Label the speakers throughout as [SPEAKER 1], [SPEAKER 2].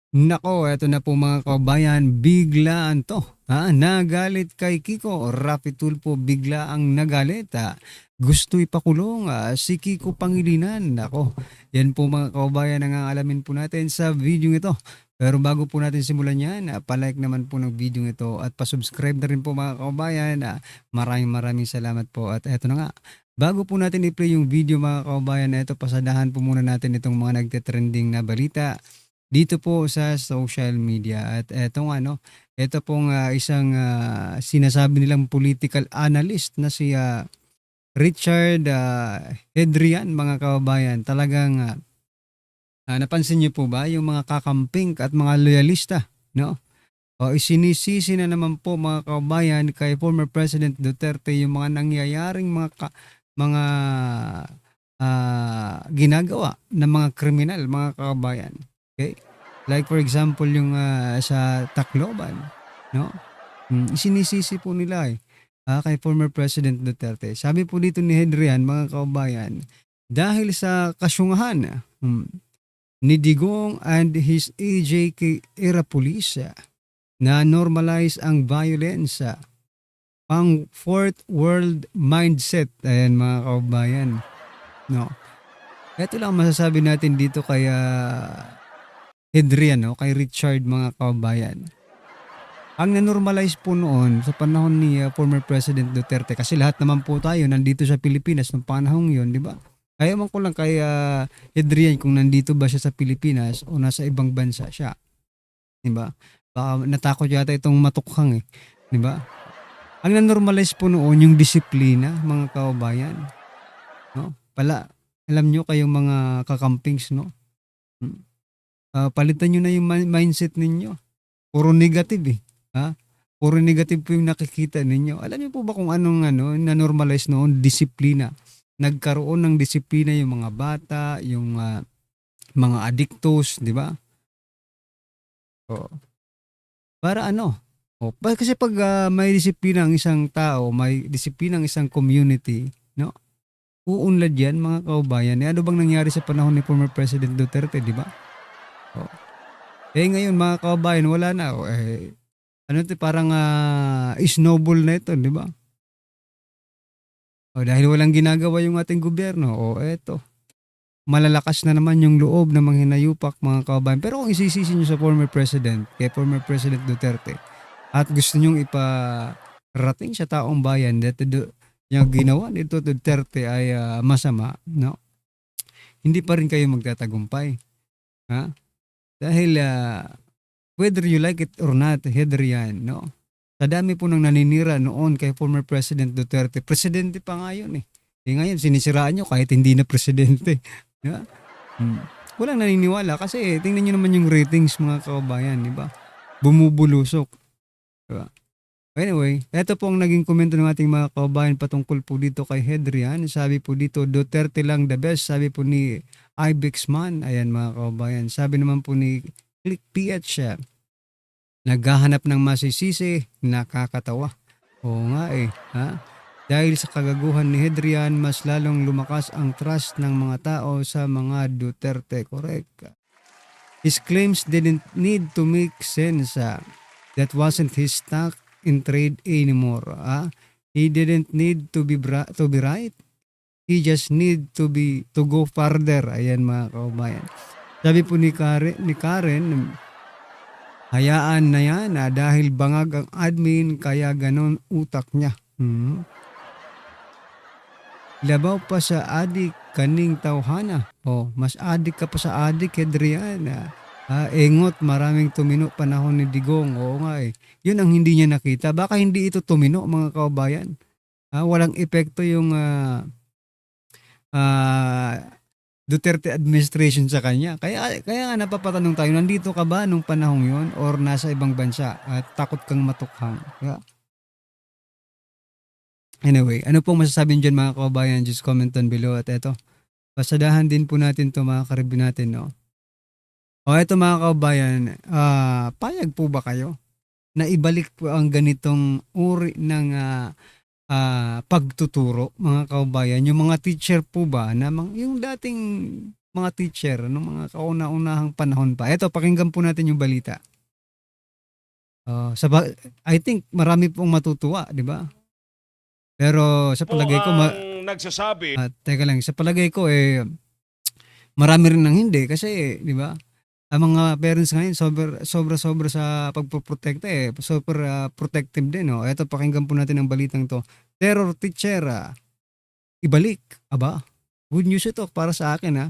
[SPEAKER 1] Nako, eto na po mga kabayan, biglaan 'to, nagalit kay Kiko. Rapi Tulfo bigla ang nagalit, gusto ipakulong, si Kiko Pangilinan. Nako, yan po mga kababayan ang aalamin po natin sa video ito. Pero bago po natin simulan yan, palike naman po ng video ito at pasubscribe na rin po mga kababayan. Maraming maraming salamat po at eto na nga. Bago po natin i-play yung video mga kababayan, eto pasadahan po muna natin itong mga nagte-trending na balita dito po sa social media. At etong ano, ito pong isang sinasabi nilang political analyst na si Richard Hedrian mga kababayan. Talagang napansin niyo po ba yung mga kakamping at mga loyalista, no? O isinisisi na naman po mga kababayan kay former President Duterte yung mga nangyayaring mga ginagawa ng mga kriminal mga kababayan. Okay? Like for example yung sa Tacloban, no? Isinisisi po nila kay former President Duterte. Sabi po dito ni Hedrian mga kababayan, dahil sa kasyungahan ni Digong and his AJK era police na normalize ang violence, pang fourth world mindset. Ayan mga kababayan, no? Ito lang masasabi natin dito kay Hedrian, no? Kay Richard mga kababayan. Ang na-normalize po noon sa panahon ni former President Duterte, kasi lahat naman po tayo nandito sa Pilipinas noong panahong yon, di ba? Kaya man ko lang kay Hedrian kung nandito ba siya sa Pilipinas o nasa ibang bansa siya, di ba? Baka natakot yata itong matukhang di ba? Ang na-normalize po noon yung disiplina mga kababayan, no? Alam nyo kayong mga kakampings, no? Hmm. Palitan nyo na yung mindset ninyo. Puro negative Puro negative po yung nakikita ninyo. Alam niyo po ba kung anong na-normalize noon? Disiplina. Nagkaroon ng disiplina yung mga bata, yung mga addictos, di ba? O, para ano? Kasi pag may disiplina ang isang tao, may disiplina ang isang community, no? Uunlad yan mga kababayan. Ano bang nangyari sa panahon ni former President Duterte, di ba? Ngayon mga kababayan, wala na. Parang snowball na ito, di ba? Dahil walang ginagawa yung ating gobyerno, eto, malalakas na naman yung loob ng mga hinayupak mga kababayan. Pero kung isisisi nyo sa former President, kay former President Duterte, at gusto nyong iparating sa taong bayan that yung ginawa nito Duterte ay masama, no? Hindi pa rin kayo magtatagumpay. Dahil whether you like it or not, Hedrian, no? Sa dami po nang naninira noon kay former President Duterte, presidente pa nga yun ngayon sinisiraan nyo kahit hindi na presidente. Di ba? Walang naniniwala kasi tingnan nyo naman yung ratings mga kababayan, di ba? Bumubulusok. Di ba? Anyway, eto po ang naging komento ng ating mga kababayan patungkol po dito kay Hedrian. Sabi po dito, Duterte lang the best. Sabi po ni Ibexman. Ayan mga kababayan. Sabi naman po ni Click PH, naghahanap ng masisisi, nakakatawa. Oo nga Dahil sa kagaguhan ni Hedrian, mas lalong lumakas ang trust ng mga tao sa mga Duterte. Correct. His claims didn't need to make sense. That wasn't his stock in trade anymore. He didn't need to be right. He just need to go further. Ayan mga kababayan. Sabi po ni Karen, hayaan na yan dahil bangag ang admin kaya ganon utak niya. Labaw pa sa adik kaning tawhana. Mas adik ka pa sa adik, Hedrian. Engot, maraming tumino panahon ni Digong. Oo nga Yun ang hindi niya nakita. Baka hindi ito tumino mga kababayan. Walang epekto yung Duterte administration sa kanya. Kaya nga napapatanong tayo, nandito ka ba nung panahong yon or nasa ibang bansa at takot kang matukhang? Yeah. Anyway, ano pong masasabi niyo dyan mga kababayan? Just comment down below. At eto, pasadahan din po natin to mga karibyo natin, no? Eto mga kababayan, payag po ba kayo na ibalik po ang ganitong uri ng pagtuturo mga kababayan? Yung mga teacher po ba na yung dating mga teacher nung mga kauna-unahang panahon pa. Eto, pakinggan po natin yung balita. I think marami pong matutuwa, di ba? Pero sa
[SPEAKER 2] Po
[SPEAKER 1] palagay ko,
[SPEAKER 2] ang nagsasabi.
[SPEAKER 1] teka lang, sa palagay ko, marami rin ang hindi. Kasi, di ba, ang mga parents ngayon, sobra-sobra sa pagpoprotekta super protective din. Oh. Eto, pakinggan po natin ang balitang to. Terror teacher, ibalik. Aba, good news ito para sa akin, ha?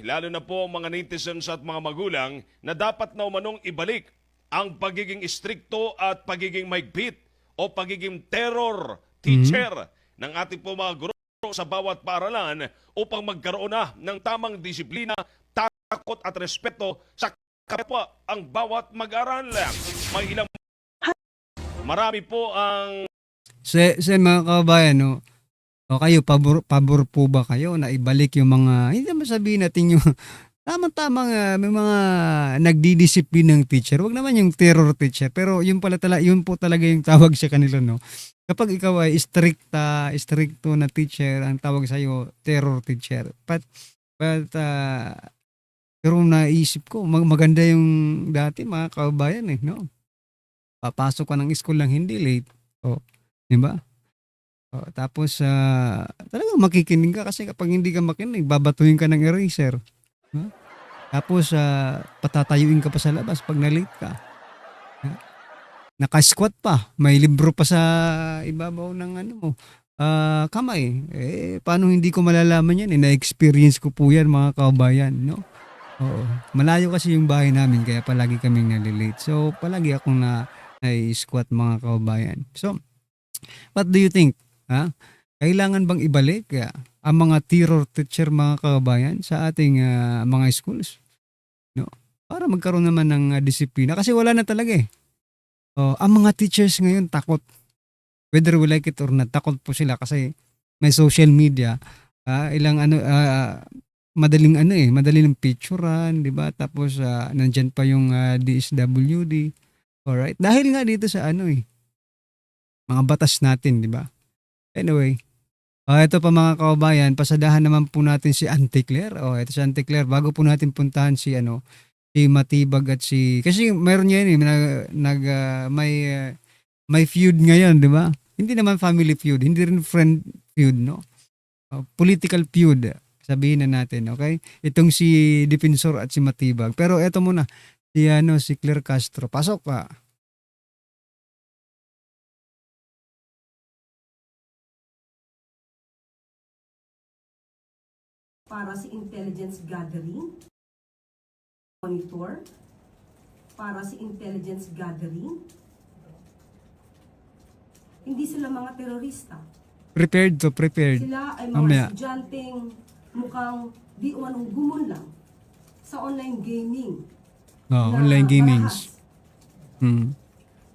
[SPEAKER 2] Lalo na po ang mga netizens at mga magulang na dapat na umanong ibalik ang pagiging istrikto at pagiging maigpit o pagiging terror teacher ng ating po mga guro sa bawat paaralan upang magkaroon na ng tamang disiplina, takot at respeto sa kapwa ang bawat mag-aral. May ilang marami po ang
[SPEAKER 1] Sa mga kababayan, no? O kayo, pabor po ba kayo na ibalik yung mga, hindi naman sabihin natin yung tamang-tamang may mga nagdidisiplinang teacher. Wag naman yung terror teacher, pero yun po talaga yung tawag sa kanila, no. Kapag ikaw ay stricto na teacher, ang tawag sa iyo terror teacher. But pero naisip ko maganda yung dati mga kababayan no. Papasok ka ng school lang hindi late. Oh, 'di ba? Tapos talagang makikinig ka kasi kapag hindi ka makinig, babatuhin ka ng eraser. No? Tapos patatayuin ka pa sa labas pag na-late ka. Naka-squat pa, may libro pa sa ibabaw ng ano mo, kamay. Paano hindi ko malalaman yan? Na-experience ko po yan mga kababayan, no? Oo. Malayo kasi yung bahay namin kaya palagi kaming nalilate. So, palagi akong na-squat mga kababayan. So, what do you think? Ha? Kailangan bang ibalik ang mga terror teacher mga kababayan sa ating mga schools? No? Para magkaroon naman ng disiplina. Kasi wala na talaga eh. Ang mga teachers ngayon takot. Whether we like it or not, takot po sila kasi may social media. Madaling picturean, di ba? Tapos nandyan pa yung DSWD. Alright? Dahil nga dito sa mga batas natin, di ba? Anyway, ito pa mga kababayan, pasadahan naman po natin si Auntie Claire. Ito si Auntie Claire. Bago po natin puntahan si Matibag at kasi meron niya yun may feud ngayon, di ba? Hindi naman family feud, hindi rin friend feud, no? Political feud, sabihin na natin, okay? Itong si Defensor at si Matibag. Pero eto muna, si Claire Castro. Pasok ka.
[SPEAKER 3] Para sa intelligence gathering, monitor, para sa intelligence gathering. Hindi sila mga terorista.
[SPEAKER 1] Prepared.
[SPEAKER 3] Sila ay mga
[SPEAKER 1] Mamaya.
[SPEAKER 3] estudyanteng mukhang di umanong gumunlang sa online gaming.
[SPEAKER 1] Online gamings.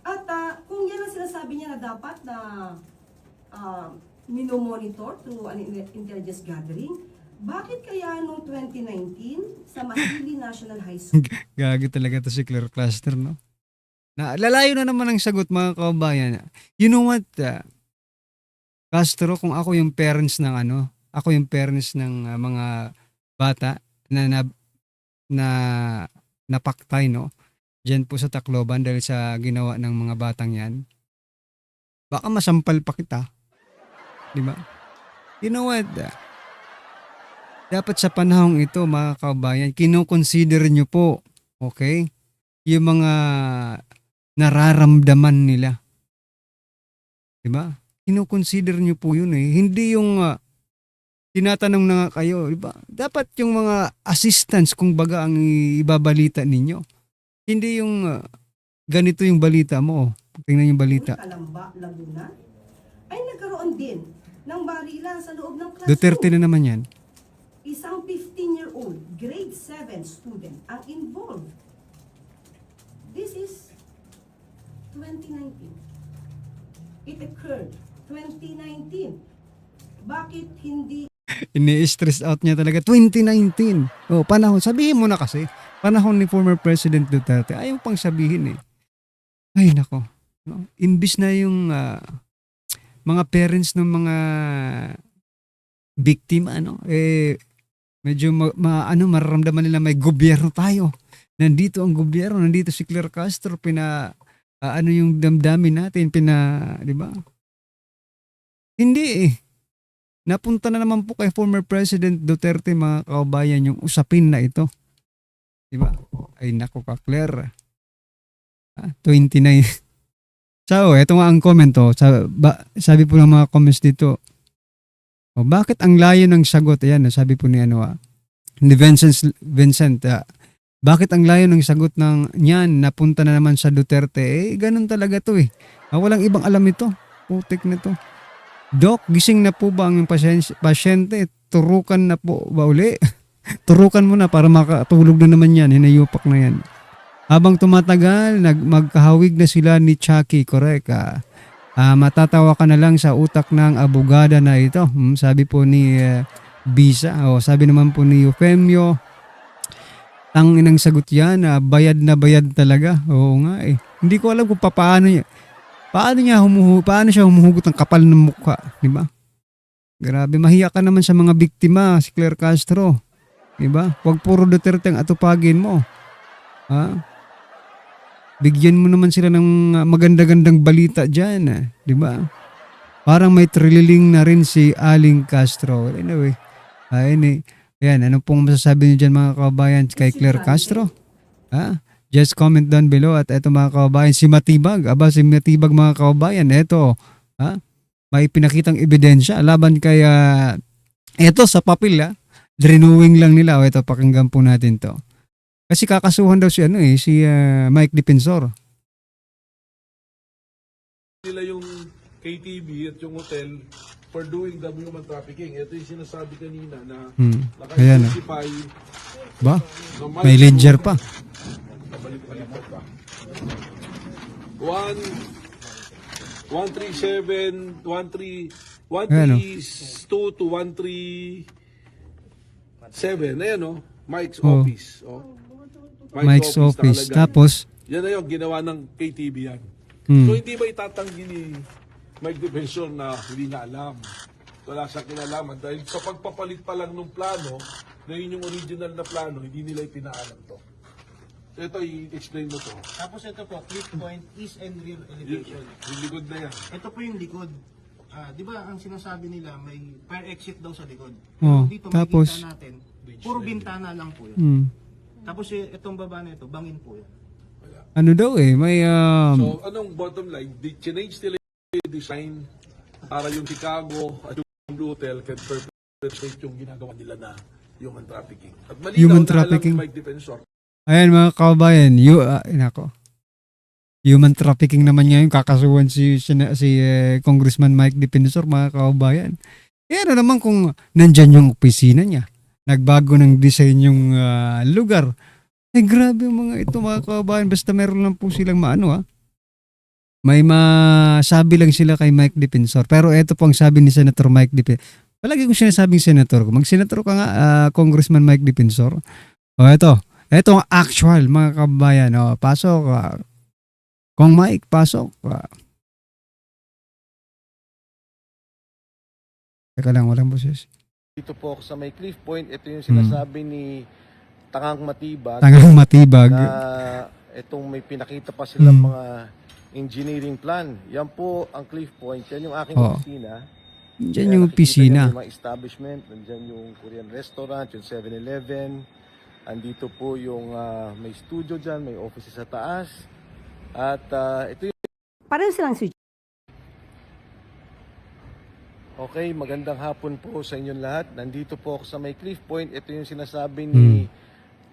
[SPEAKER 3] At kung yan ang sinasabi niya na dapat na minomonitor through an intelligence gathering, bakit kaya noong 2019 sa Masili National High School?
[SPEAKER 1] Gagi talaga to si Claire Cluster, no? Lalayo na naman ang sagot mga kababayan. You know what, Castro, kung ako yung parents ng mga bata na napaktay, no? Diyan po sa Tacloban dahil sa ginawa ng mga batang yan. Baka masampal pa kita. Di ba? You know what, dapat sa panahong ito mga kababayan, kinoconsider nyo po, okay? Yung mga nararamdaman nila. Diba? Kinoconsider nyo po yun eh. Hindi yung tinatanong na nga kayo, diba? Dapat yung mga assistants kung baga ang ibabalita ninyo. Hindi yung ganito yung balita mo. Tingnan yung balita.
[SPEAKER 3] Calamba, Laguna, ay nagkaroon din ng barilan sa loob ng classroom.
[SPEAKER 1] Duterte na naman yan.
[SPEAKER 3] Isang 15-year-old, grade 7 student ang involved. This is 2019. It occurred 2019. Bakit hindi
[SPEAKER 1] Ini-stress out niya talaga. 2019. Panahon. Sabihin mo na kasi. Panahon ni former President Duterte. Ayaw pang sabihin eh. Ay nako. No? Imbis na yung mga parents ng mga biktima, Medyo mararamdaman nila may gobyerno tayo. Nandito ang gobyerno, nandito si Claire Castro, ano yung damdamin natin, di ba? Hindi eh. Napunta na naman po kay former President Duterte, mga kababayan, yung usapin na ito. Di ba? Ay nako ka, Claire. 29. So, ito nga ang comment to. Sabi po ng mga comments dito, bakit ang layo ng sagot? Ayan, sabi po ni ni Vincent, bakit ang layo ng sagot ng niyan napunta na naman sa Duterte? Ganun talaga to eh. Walang ibang alam ito. Putik na to. Doc, gising na po ba ang pasyente? Turukan na po ba uli? Turukan mo na para makatulog na naman yan. Hinayupak na yan. Habang tumatagal, magkahawig na sila ni Chucky. Correct. Matatawa ka na lang sa utak ng abogada na ito. Sabi po ni Bisa. Sabi naman po ni Eufemio, inang sagot yan, bayad na bayad talaga. Oo nga eh. Hindi ko alam kung paano siya humuhugot ng kapal ng mukha. Di ba? Grabe, mahiya ka naman sa mga biktima, si Claire Castro. Di ba? Huwag puro Duterte ang atupagin mo. Bigyan mo naman sila ng maganda-gandang balita dyan. Di ba? Parang may trililing na rin si Aling Castro. Anyway, ayan, ano pong masasabi niyo dyan mga kababayan kay Claire Castro? Just comment down below. At eto mga kababayan, si Matibag. Si Matibag mga kababayan, eto. May pinakitang ebidensya laban kay, eto sa papel renewing lang nila. Eto, pakinggan po natin to. Kasi kakasuhan daw si Mike Defensor.
[SPEAKER 4] Nila yung KTV at yung hotel for doing the human trafficking. Ito yung sinasabi kanina na naka-identify.
[SPEAKER 1] Ba?
[SPEAKER 4] na
[SPEAKER 1] May ledger pa.
[SPEAKER 4] Balik-balik pa. 137, 132 to 137. Ayan Mike's office.
[SPEAKER 1] Mike's office.
[SPEAKER 4] Nakalagay.
[SPEAKER 1] Tapos,
[SPEAKER 4] Yan na yung ginawa ng KTV yan. So hindi ba itatanggi ni Mike Defensor na hindi niya alam? Wala siya kinalaman dahil sa pagpapalit pa lang ng plano, na yun yung original na plano, hindi nila ipinaalam to. So ito, i-explain mo to.
[SPEAKER 5] Tapos ito po, click point, east and rear elevation.
[SPEAKER 4] Yung likod na yan.
[SPEAKER 5] Ito po yung likod. Di ba ang sinasabi nila may fire exit daw sa likod. Dito
[SPEAKER 1] tapos,
[SPEAKER 5] makikita natin, puro bintana lang po yun. Tapos itong baba na ito, bangin po yan.
[SPEAKER 1] ano daw may
[SPEAKER 4] So anong bottom line? Change nila yung design para yung Chicago at yung Blue Hotel can perpetrate yung ginagawa nila na human trafficking. At malinaw
[SPEAKER 1] Human
[SPEAKER 4] na
[SPEAKER 1] trafficking.
[SPEAKER 4] alam ni Mike Defensor.
[SPEAKER 1] ayan mga kababayan, human trafficking naman ngayon, kakasuhan si Congressman Mike Defensor, mga kababayan. Ano naman kung nandyan yung opisina niya, nagbago ng design yung lugar. Grabe yung mga ito mga kababayan, basta meron lang po silang may masabi lang sila kay Mike Defensor. Pero ito po ang sabi ni Senator Mike Defensor. Palagi kong sinasabing senator ko. Mag-senator ka nga, Congressman Mike Defensor. Ito ang actual mga kababayan. Pasok. Kung Mike, pasok. Teka lang, walang boses.
[SPEAKER 6] Dito po ako sa may Cliff Point. Ito yung sinasabi ni Tangang Matibag.
[SPEAKER 1] Tangang Matibag.
[SPEAKER 6] Na itong may pinakita pa silang mga engineering plan. Yan po ang Cliff Point. Yan yung aking opisina.
[SPEAKER 1] Diyan yung opisina.
[SPEAKER 6] Yung mga establishment. Nandiyan yung Korean restaurant, yung 7-Eleven. Andito po yung may studio dyan, may office sa taas. At ito yung...
[SPEAKER 3] Pareho silang si
[SPEAKER 6] Okay, magandang hapon po sa inyong lahat. Nandito po ako sa may Cliff Point. Ito yung sinasabi ni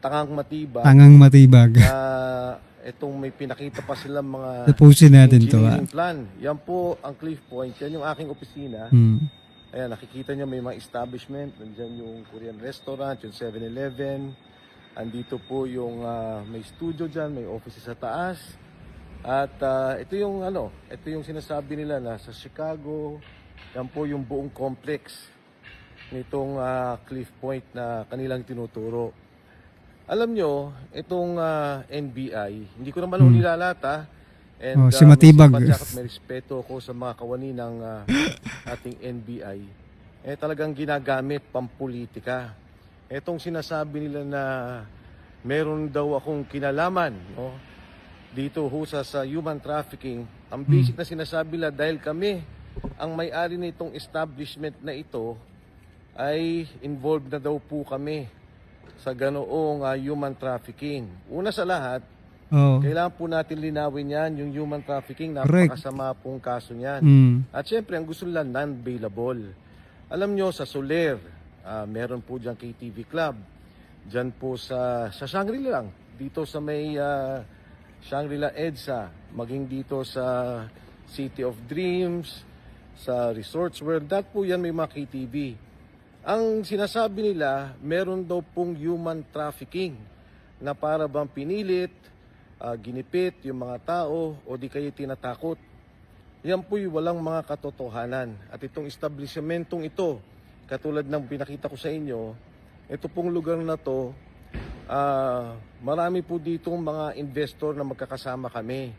[SPEAKER 6] Tangang Matibag.
[SPEAKER 1] Tangang Matibag.
[SPEAKER 6] Na itong may pinakita pa silang mga
[SPEAKER 1] tapusin natin to.
[SPEAKER 6] engineering plan. Yan po ang Cliff Point. Yan yung aking opisina. Ayan, nakikita nyo may mga establishment. Nandiyan yung Korean restaurant, yung 7-Eleven. Andito po yung may studio dyan, may office sa taas. At ito yung ito yung sinasabi nila na sa Chicago. Yan po yung buong complex nitong Cliff Point na kanilang tinuturo. Alam nyo, itong NBI, hindi ko naman huli lalata. And,
[SPEAKER 1] si Matibag.
[SPEAKER 6] May respeto ako sa mga kawani ng ating NBI. Talagang ginagamit pampolitika. Etong sinasabi nila na meron daw akong kinalaman, no? Dito ho sa human trafficking, ang basic na sinasabi nila dahil kami ang may-ari nitong establishment na ito ay involved na daw po kami sa ganoong human trafficking. Una sa lahat,
[SPEAKER 1] Oh.
[SPEAKER 6] kailangan po natin linawin yan, yung human trafficking,
[SPEAKER 1] Correct.
[SPEAKER 6] napakasama pong kaso niyan.
[SPEAKER 1] Mm.
[SPEAKER 6] At syempre, ang gusto nila non-bailable. Alam nyo, sa Soler, meron po dyan KTV Club. Dyan po sa Shangri-La lang. Dito sa may Shangri-La EDSA. Maging dito sa City of Dreams, sa Resorts World. Dahil po yan may mga KTV. Ang sinasabi nila, meron daw pong human trafficking na para bang pinilit, ginipit yung mga tao o di kayo tinatakot. Yan po'y walang mga katotohanan. At itong establishmentong ito, katulad ng pinakita ko sa inyo, ito pong lugar na to, marami po ditong mga investor na magkakasama kami.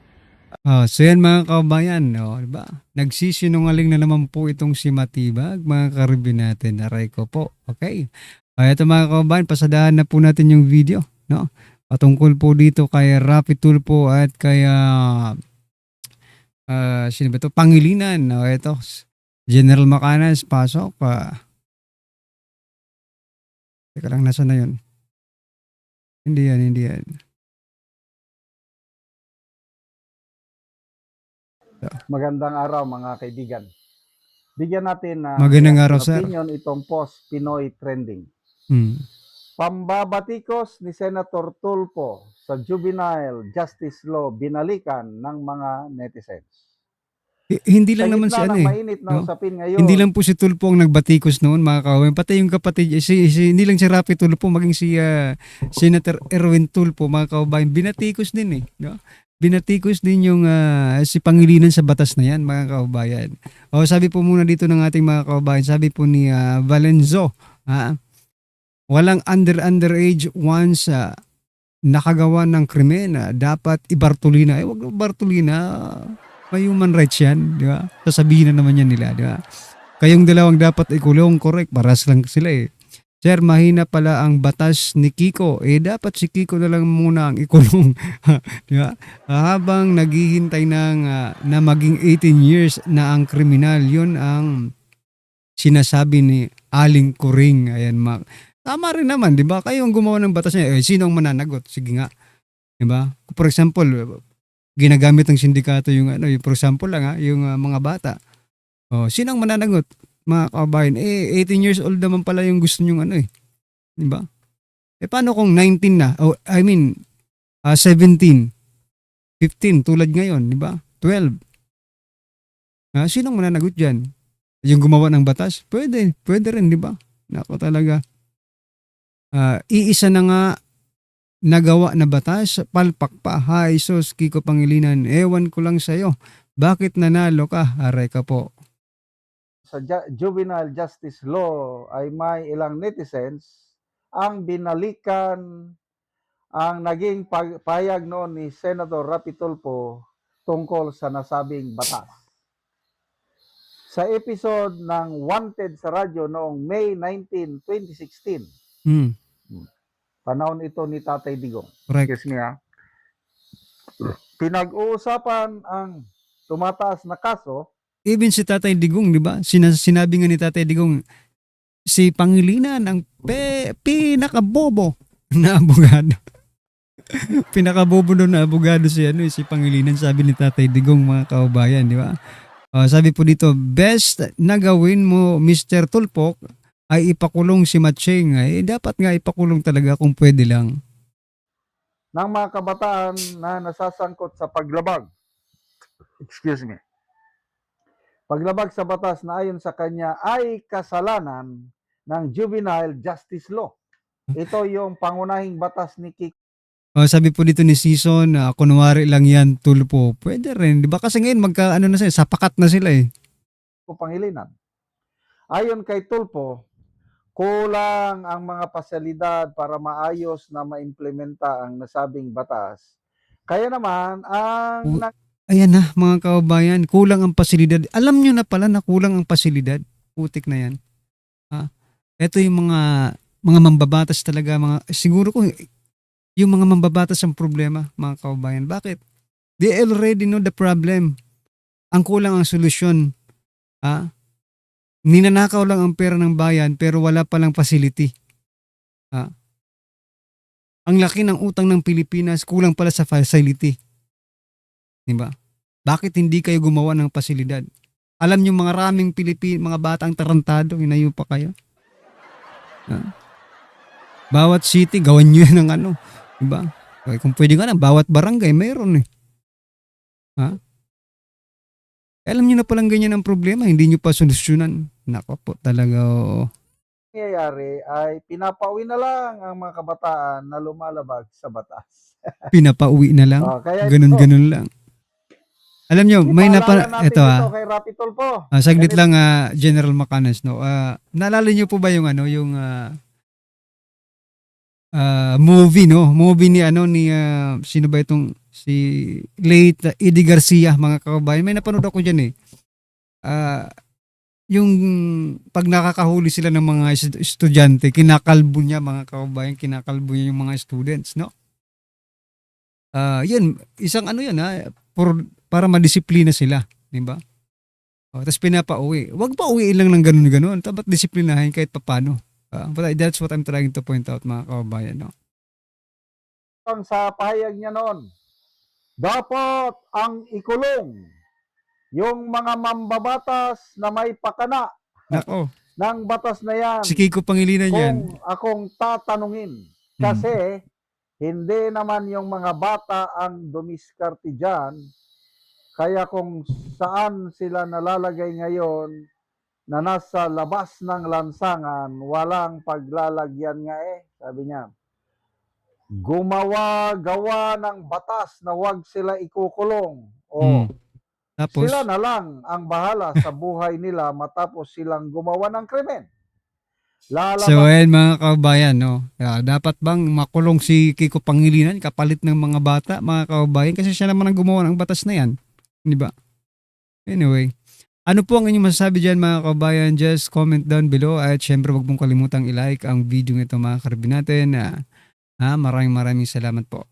[SPEAKER 1] So yan mga kabayan, no, diba? Nagsisinungaling na naman po itong si Matibag, mga karibin natin. Aray ko po. Okay. Ito mga kabayan, pasadahan na po natin yung video, no? Patungkol po dito kay Rapi Tulfo at kay sino ba ito? Pangilinan. No, ito. General Macanas, pasok. Teka lang, nasa na yun? Hindi yan.
[SPEAKER 7] Magandang araw mga kaibigan. Bigyan natin na
[SPEAKER 1] Magandang araw, sir.
[SPEAKER 7] opinion itong post Pinoy Trending.
[SPEAKER 1] Hmm.
[SPEAKER 7] Pambabatikos ni Senator Tulfo sa juvenile justice law binalikan ng mga netizens.
[SPEAKER 1] Hindi lang
[SPEAKER 7] Sa
[SPEAKER 1] naman si
[SPEAKER 7] gitna
[SPEAKER 1] ano
[SPEAKER 7] ng
[SPEAKER 1] eh.
[SPEAKER 7] mainit na
[SPEAKER 1] no?
[SPEAKER 7] usapin ngayon,
[SPEAKER 1] Hindi lang po si Tulfo ang nagbatikos noon, mga kawain. Pati yung kapatid, hindi lang si Rapi Tulfo, maging si Senator Erwin Tulfo, mga kawain, binatikos din eh. No? Binatikos din yung si Pangilinan sa batas na yan, mga kababayan. O sabi po muna dito ng ating mga kababayan, sabi po ni Valenzo, walang underage once nakagawa ng krimen, dapat ibartulina. Wag bartulina, may human rights yan, di ba? Sasabihin na naman yan nila, di ba? Kayong dalawang dapat ikulong, correct, paras lang sila eh. Sir, mahina pala ang batas ni Kiko. Dapat si Kiko na lang muna ang ikulong. Di ba? Habang naghihintay na maging 18 years na ang kriminal, yun ang sinasabi ni Aling Kuring. Ayan, tama rin naman, di ba? Kayo ang gumawa ng batas niya. Sino ang mananagot? Sige nga. Di ba? For example, ginagamit ng sindikato yung for example lang yung mga bata. Sino ang mananagot? Mga kabayan, 18 years old naman pala yung gusto nyong di ba? Paano kung 19 na? 17, 15 tulad ngayon, di ba? 12. Sinong mananagot diyan? Yung gumawa ng batas? Pwede rin, di ba? Nako talaga. Iisa na nga nagawa na batas, palpak pa. Hay sus, Kiko Pangilinan, ewan ko lang sa'yo. Bakit nanalo ka? Aray ka po.
[SPEAKER 7] sa juvenile justice law ay may ilang netizens ang binalikan ang naging payag noon ni Senator Rapi Tulfo tungkol sa nasabing batas. Sa episode ng Wanted sa radyo noong May 19, 2016, panahon ito ni Tatay Digong.
[SPEAKER 1] Correct.
[SPEAKER 7] Excuse me, pinag-uusapan ang tumataas na kaso.
[SPEAKER 1] Even si Tatay Digong, di ba? Sinabi nga ni Tatay Digong, si Pangilinan ang pinakabobo na abogado. Pinakabobo doon na abogado si Pangilinan, sabi ni Tatay Digong, mga kaubayan, di ba? Sabi po dito, best na gawin mo, Mr. Tulfo, ay ipakulong si Matching. Dapat nga ipakulong talaga kung pwede lang.
[SPEAKER 7] Ng mga kabataan na nasasangkot sa paglabag. Excuse me. Paglabag sa batas na ayon sa kanya ay kasalanan ng juvenile justice law. Ito yung pangunahing batas ni Kiko.
[SPEAKER 1] Sabi po dito ni Season, kunwari lang yan, Tulfo. Pwede rin. Di ba? Kasi ngayon, sapakat na sila eh.
[SPEAKER 7] Pangilinan. Ayon kay Tulfo, kulang ang mga pasilidad para maayos na maimplementa ang nasabing batas. Kaya naman,
[SPEAKER 1] Ayan na, mga kababayan, kulang ang pasilidad. Alam nyo na pala na kulang ang pasilidad. Putik na yan. Ito yung mga mga mambabatas talaga, siguro ko yung mga mambabatas ang problema, mga kababayan. Bakit? They already know the problem. Ang kulang ang solusyon. Ninanakaw lang ang pera ng bayan pero wala palang facility. Ang laki ng utang ng Pilipinas, kulang pala sa facility. Diba? Bakit hindi kayo gumawa ng pasilidad? Alam niyo mga raming mga batang tarantado, inayo pa kayo. Bawat city, gawan niyo yan ng ano. Diba? Okay, kung pwede nga na, bawat barangay, mayroon eh. Alam niyo na palang ganyan ang problema, hindi niyo pa solusyonan. Nako po talaga, oo.
[SPEAKER 7] Nangyayari ay pinapauwi na lang ang mga kabataan na lumalabag sa batas.
[SPEAKER 1] Pinapauwi na lang.
[SPEAKER 7] Kaya
[SPEAKER 1] Ganun-ganun lang. Alam niyo, may
[SPEAKER 7] ipaalala natin
[SPEAKER 1] ito
[SPEAKER 7] ito kay Rapi Tulfo.
[SPEAKER 1] saglit lang General Macanas, no. Naalala niyo po ba yung yung movie, no? Movie ni sino ba itong si late Eddie Garcia, mga kababayan. May napanood ako diyan eh. Yung pag nakakahuli sila ng mga estudyante, kinakalbo niya, mga kababayan, kinakalbo niya yung mga students, no? Yan, isang yan para madisiplina sila, di ba? Tapos pinapauwi. Huwag pa uwi lang ng ganun-ganun. Dapat disiplinahin kahit papano. But that's what I'm trying to point out, mga kababayan, no?
[SPEAKER 7] Sa pahayag niya noon, dapat ang ikulong yung mga mambabatas na may pakana
[SPEAKER 1] Nako,
[SPEAKER 7] ng batas na yan.
[SPEAKER 1] si Kiko Pangilinan yan.
[SPEAKER 7] Kung akong tatanungin. Kasi hindi naman yung mga bata ang dumiskarte dyan. Kaya kung saan sila nalalagay ngayon na nasa labas ng lansangan, walang paglalagyan nga sabi niya. Gawa ng batas na wag sila ikukulong.
[SPEAKER 1] Tapos,
[SPEAKER 7] Sila na lang ang bahala sa buhay nila matapos silang gumawa ng krimen.
[SPEAKER 1] so ayan mga kababayan, no? Dapat bang makulong si Kiko Pangilinan kapalit ng mga bata, mga kababayan? Kasi siya naman ang gumawa ng batas na yan. Di ba? Anyway, ano po ang inyong masasabi dyan, mga kababayan? Just comment down below at syempre wag mong kalimutang i-like ang video nito, mga karabin natin. Maraming salamat po.